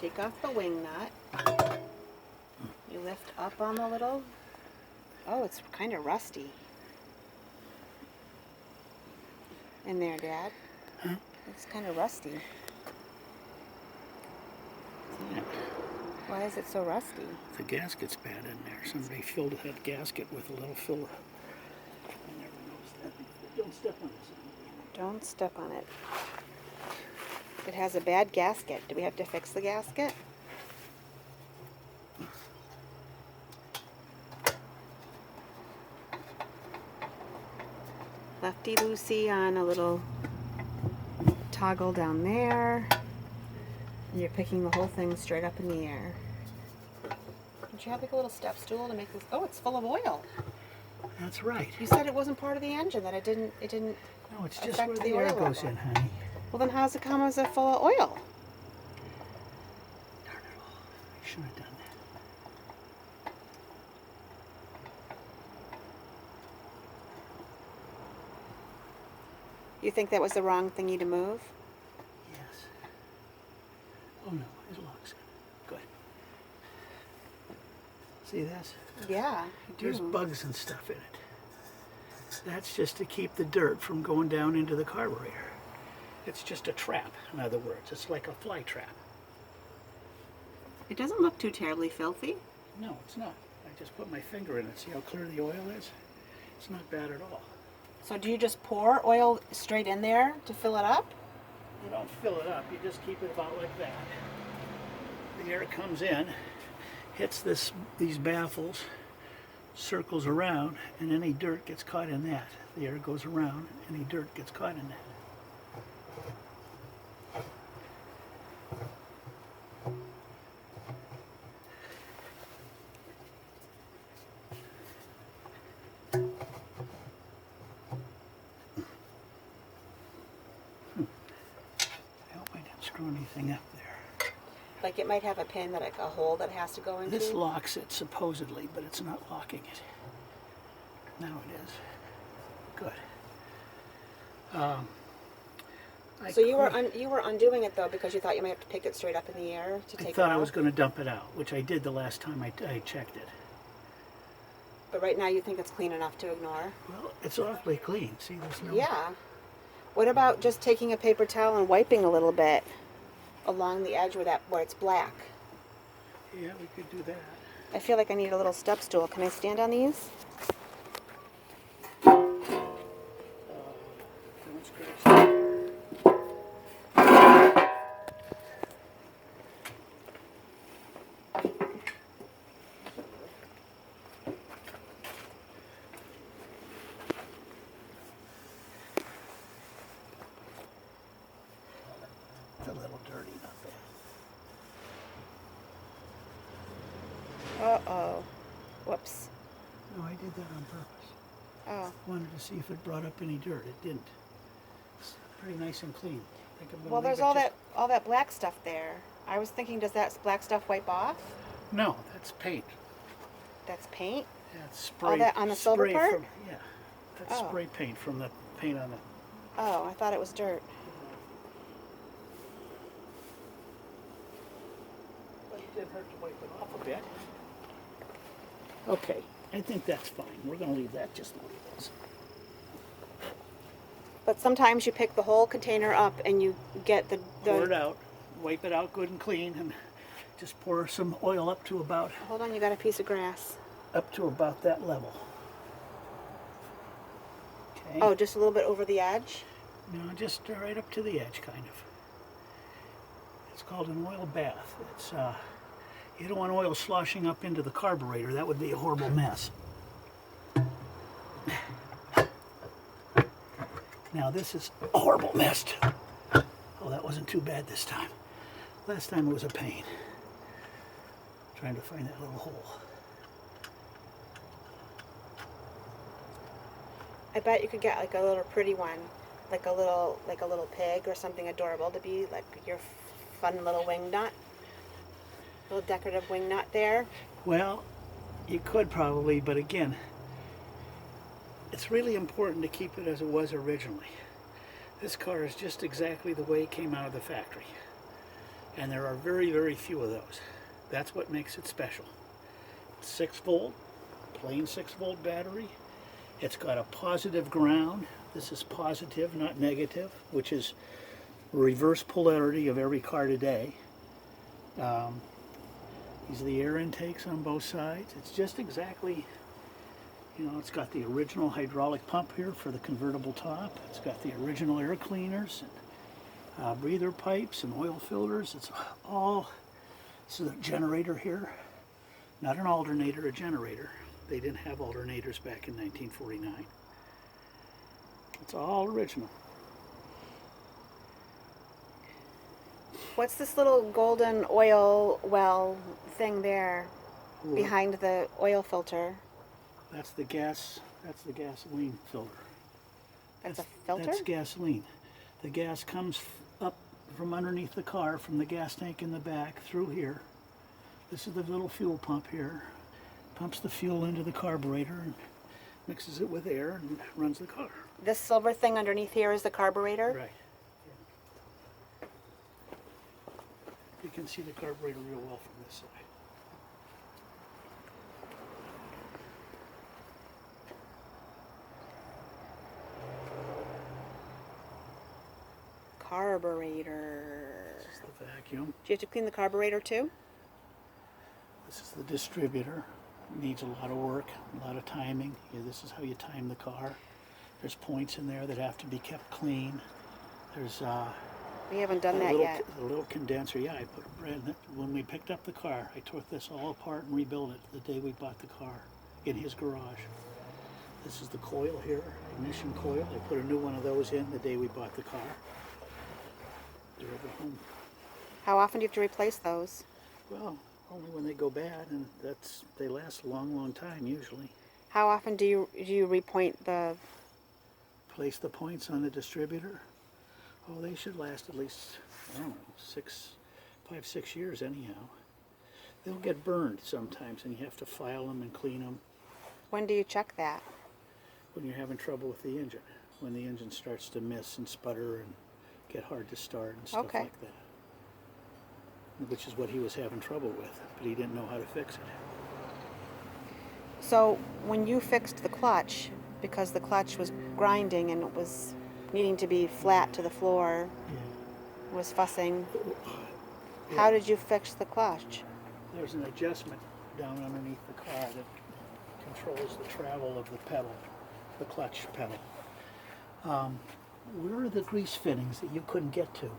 take off the wing nut. You lift up on the little, oh, it's kind of rusty. In there, Dad. Huh? It's kind of rusty. Yeah. Why is it so rusty? The gasket's bad in there. Somebody filled that gasket with a little filler. I never noticed that. Don't step on this. Don't step on it. It has a bad gasket. Do we have to fix the gasket? Lefty loosey on a little toggle down there. And you're picking the whole thing straight up in the air. Don't you have like a little step stool to make this? Oh, it's full of oil. That's right. You said it wasn't part of the engine, that it didn't No, it's just affect where the the air oil goes level. in, honey. Well, then how's it come as a full of oil? Darn it all. I shouldn't have done that. You think that was the wrong thingy to move? Yes. Oh no, his lock's good. See this? Yeah, I There's do. bugs and stuff in it. That's just to keep the dirt from going down into the carburetor. It's just a trap, in other words. It's like a fly trap. It doesn't look too terribly filthy. No, it's not. I just put my finger in it. See how clear the oil is? It's not bad at all. So do you just pour oil straight in there to fill it up? You don't fill it up. You just keep it about like that. The air comes in, hits these baffles, circles around, and any dirt gets caught in that. The air goes around, any dirt gets caught in that. I hope I didn't screw anything up there. Like it might have a pin that like a hole that has to go into. This locks it supposedly, but it's not locking it. Now it is. Good. So you were undoing it though because you thought you might have to pick it straight up in the air to I take thought it I off. was going to dump it out, which I did the last time I checked it. But right now you think it's clean enough to ignore? Well, it's awfully clean. See, there's no... Yeah. What about just taking a paper towel and wiping a little bit along the edge where it's black? Yeah, we could do that. I feel like I need a little step stool. Can I stand on these? Don't scratch that. It's a little dirty, not bad. Uh-oh. Whoops. No, I did that on purpose. Oh. Wanted to see if it brought up any dirt. It didn't. It's pretty nice and clean. I think I'm gonna Well, leave there's it all just- that black stuff there. I was thinking, does that black stuff wipe off? No, that's paint. That's paint? Yeah, it's spray. that on the silver spray part? From, yeah, that's Oh. spray paint from the paint on it. Oh, I thought it was dirt. But it didn't hurt to wipe it off a bit. Okay, I think that's fine. We're going to leave that just the way it is. But sometimes you pick the whole container up and you get the Pour it out, wipe it out good and clean, and just pour some oil up to about Hold on, you got a piece of grass. that level. Okay. Oh, just a little bit over the edge? No, just right up to the edge, kind of. It's called an oil bath. It's you don't want oil sloshing up into the carburetor. That would be a horrible mess. Now this is a horrible mess too. Oh, that wasn't too bad this time. Last time it was a pain. Trying to find that little hole. I bet you could get like a little pretty one, like a little pig or something adorable to be like your fun little wing nut. Little decorative wing nut there. Well, you could probably, but again, it's really important to keep it as it was originally. This car is just exactly the way it came out of the factory. And there are very, very few of those. That's what makes it special. 6 volt, plain 6 volt battery. It's got a positive ground. This is positive, not negative, which is reverse polarity of every car today. These are the air intakes on both sides. It's just exactly, you know, it's got the original hydraulic pump here for the convertible top. It's got the original air cleaners, and, breather pipes and oil filters. It's all, this is a generator here. Not an alternator, a generator. They didn't have alternators back in 1949. It's all original. What's this little golden oil well thing there Ooh, behind the oil filter? that's the gasoline filter. That's a filter? That's gasoline. The gas comes up from underneath the car, from the gas tank in the back, through here. This is the little fuel pump here. Pumps the fuel into the carburetor and mixes it with air and runs the car. This silver thing underneath here is the carburetor? Right. You can see the carburetor real well from this side. Carburetor. This is the vacuum. Do you have to clean the carburetor too? This is the distributor. It needs a lot of work, a lot of timing. Yeah, this is how you time the car. There's points in there that have to be kept clean. There's We haven't done that yet. a little condenser. Yeah, I put a brand. When we picked up the car, I took this all apart and rebuilt it the day we bought the car in his garage. This is the coil here, ignition coil. I put a new one of those in the day we bought the car. They're over home. How often do you have to replace those? Well, only when they go bad, and they last a long, long time usually. How often do you repoint the? Place the points on the distributor. Oh, they should last at least, I don't know, 5, 6 years anyhow. They'll get burned sometimes, and you have to file them and clean them When do you check that? when you're having trouble with the engine. When the engine starts to miss and sputter and get hard to start and stuff Okay. like that. Which is what he was having trouble with, but he didn't know how to fix it. So when you fixed the clutch, because the clutch was grinding and it was needing to be flat to the floor, was fussing, how did you fix the clutch? There's an adjustment down underneath the car that controls the travel of the pedal, the clutch pedal. Where are the grease fittings that you couldn't get to?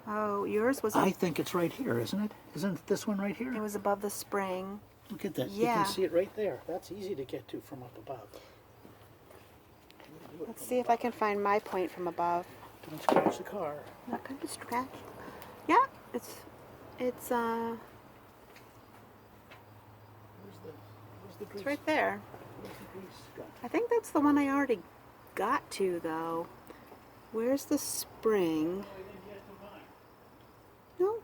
Oh, yours was I think it's right here, isn't it? Isn't it this one right it here? was above the spring. Look at that. You Yeah. can see it right there. That's easy to get to from up above. Let's see if I can find my point from above. Don't scratch the car. Not gonna scratch. Yeah, it's Where's the grease? it's right there. Where's the grease gun? I think that's the one I already got to though. Where's the spring? Oh, we didn't get to mine. No,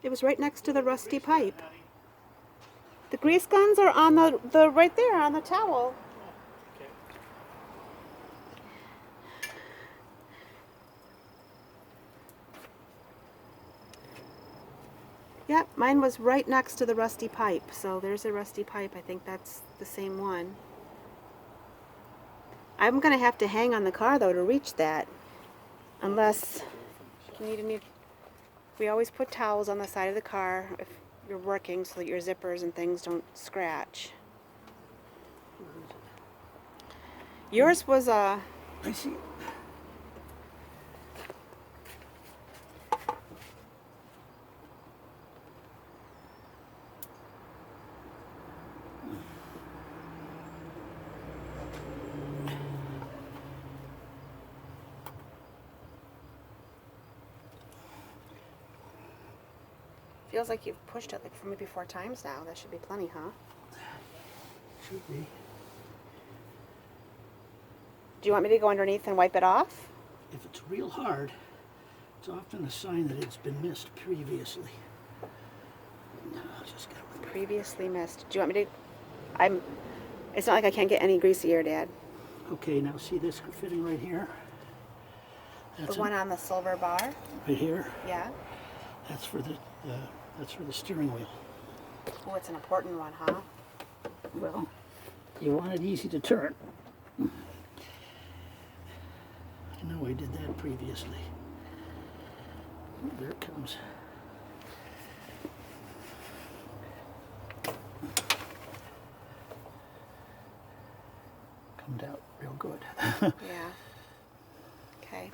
it was right next to the rusty pipe. The grease guns are on the right there on the towel. Okay. Yep, mine was right next to the rusty pipe. So there's a rusty pipe. I think that's the same one. I'm gonna have to hang on the car though to reach that, unless we always put towels on the side of the car if you're working so that your zippers and things don't scratch. Yours was a. I see. Feels like you've pushed it like for maybe 4 times now. That should be plenty, huh? Should be. Do you want me to go underneath and wipe it off? If it's real hard, it's often a sign that it's been missed previously. No, I'll just get it with Previously missed. Do you want me to? It's not like I can't get any greasier, Dad. Okay, now see this fitting right here? The one on the silver bar? Right here. Yeah. That's for the steering wheel. Oh, it's an important one, huh? Well, you want it easy to turn. I know I did that previously. Oh, there it comes. Comes out real good. Yeah. Okay.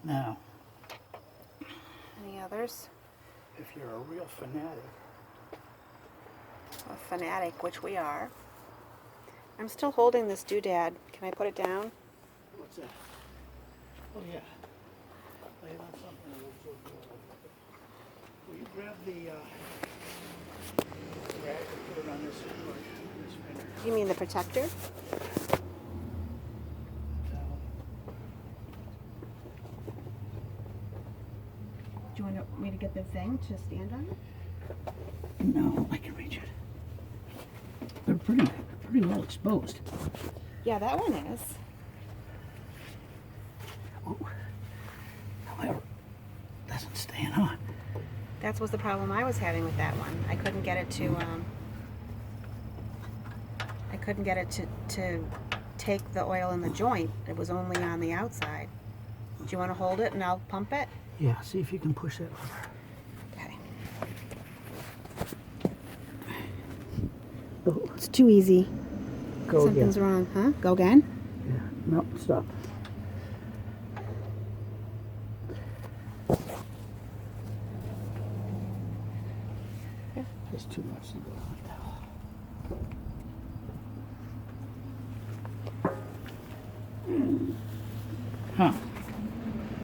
Now, Any others? if you're a real fanatic, A fanatic, which we are. I'm still holding this doodad. Can I put it down? what's that? Oh yeah. Lay it on something. Will you grab the rag and put it on this finger? You mean the protector? Do you want me to get the thing to stand on it? No, I can reach it. They're pretty well exposed. Yeah, that one is. Oh. However, doesn't stand on. That was the problem I was having with that one. I couldn't get it to to take the oil in the joint. It was only on the outside. Do you want to hold it and I'll pump it? Yeah, see if you can push that lever. Okay. Oh, It's too easy. go Something's again. wrong, huh? Go again? Yeah, no, stop. There's too much to go on now. Huh.